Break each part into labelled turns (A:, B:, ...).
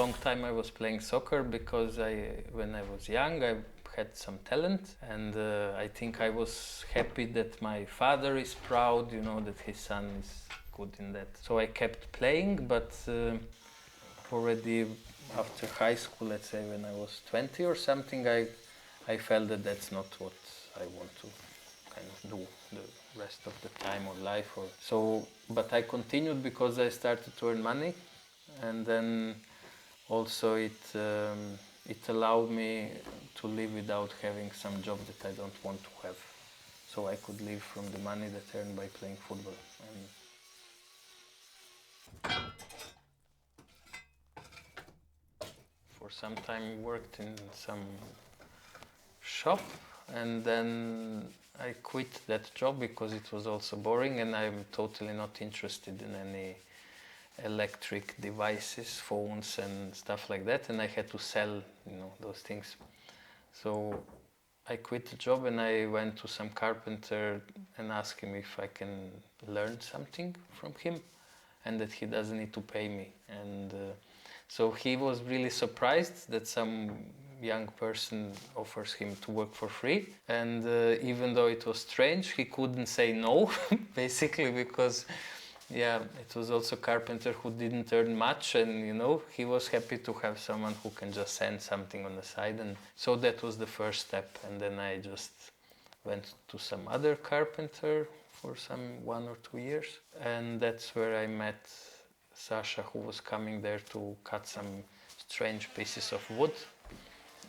A: long time I was playing soccer because when I was young, I had some talent, and I think I was happy that my father is proud, you know, that his son is good in that. So I kept playing, but already after high school, let's say when I was 20 or something, I felt that that's not what I want to kind of do the rest of the time or life. Or so, but I continued because I started to earn money, and then also it allowed me to live without having some job that I don't want to have. So I could live from the money that I earned by playing football. And for some time worked in some shop, and then I quit that job because it was also boring, and I'm totally not interested in any electric devices, phones and stuff like that, and I had to sell, you know, those things. So I quit the job and I went to some carpenter and asked him if I can learn something from him and that he doesn't need to pay me. And so he was really surprised that some young person offers him to work for free. And even though it was strange, he couldn't say no, basically, because yeah, it was also a carpenter who didn't earn much, and you know, he was happy to have someone who can just send something on the side. And so that was the first step. And then I just went to some other carpenter for some 1 or 2 years. And that's where I met Sasha, who was coming there to cut some strange pieces of wood.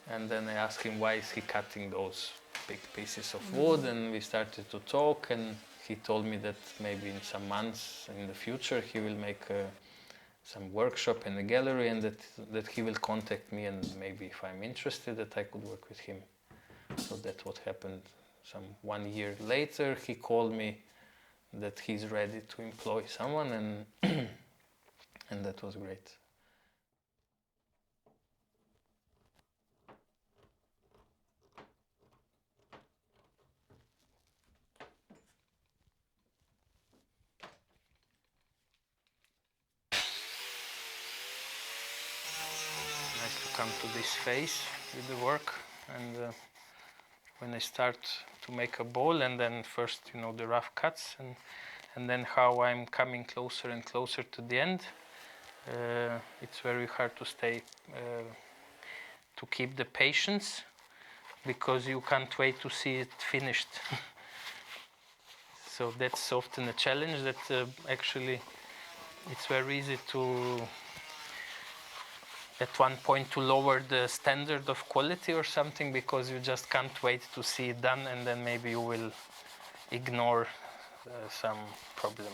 A: And then I asked him why is he cutting those big pieces of wood, and we started to talk, and he told me that maybe in some months in the future he will make some workshop in the gallery, and that he will contact me, and maybe if I'm interested that I could work with him. So that's what happened. Some 1 year later he called me that he's ready to employ someone, and and that was great. Nice to come to this phase with the work, and when I start to make a bowl, and then first, you know, the rough cuts, and then how I'm coming closer and closer to the end. It's very hard to stay, to keep the patience, because you can't wait to see it finished. So that's often a challenge, that actually it's very easy to, at one point, to lower the standard of quality or something, because you just can't wait to see it done, and then maybe you will ignore some problem.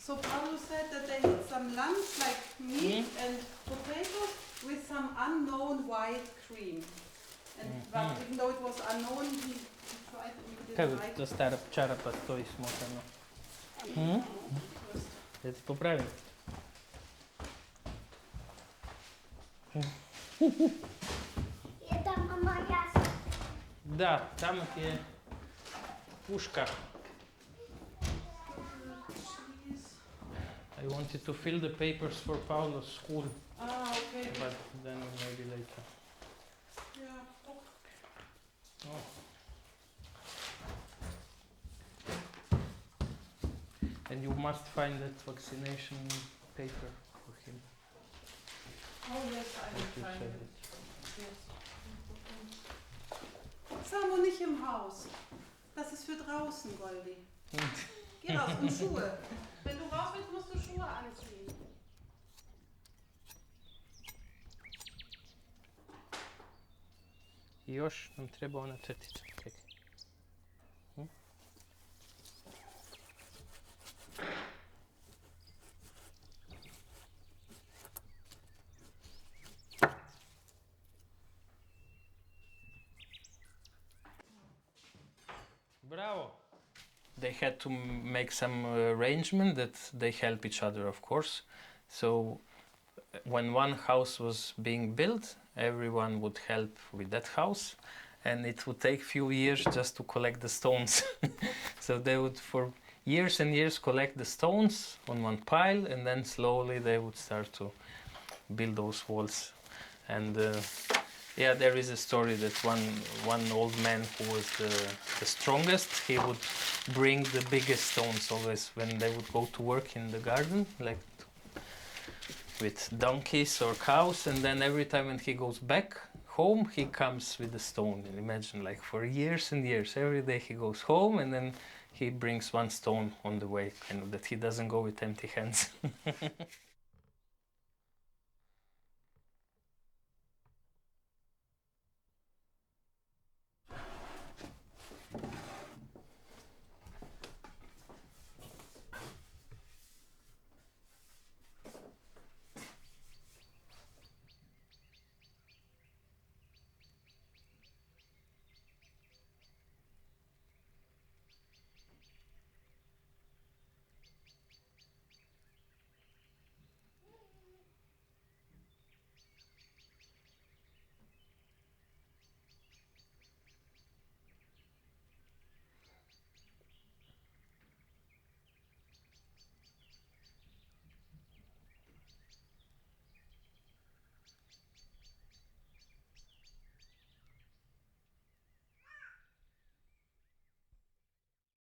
B: So Paulo said that they had some lunch like meat and potatoes with some unknown white cream. And but even though it was unknown, he tried it and he
A: Kako
B: didn't like
A: to
B: it.
A: stara čarapa stoji smotano? Da ti popravim?
C: Je tamo moja.
A: Da, tamo ti je puška. I wanted to fill the papers for Paulo's school,
B: Ah, okay.
A: but then maybe later.
B: Yeah.
A: Oh. And you must find that vaccination paper for him.
B: Oh yes, I will
A: You
B: find
A: said
B: it.
A: it.
B: Yes. Samo nicht im Haus. Das ist für draußen, Goldi. Geh raus und Schuhe. Wenn du raus willst, musst du Schuhe anziehen.
A: I još nam treba ona crtica. Čekaj. Bravo! They had to make some arrangement that they help each other, of course. So when one house was being built, everyone would help with that house, and it would take few years just to collect the stones. So they would for years and years collect the stones on one pile, and then slowly they would start to build those walls. And yeah, there is a story that one old man who was the strongest, he would bring the biggest stones always when they would go to work in the garden, like with donkeys or cows, and then every time when he goes back home, he comes with a stone. And imagine, like for years and years, every day he goes home and then he brings one stone on the way, and that he doesn't go with empty hands.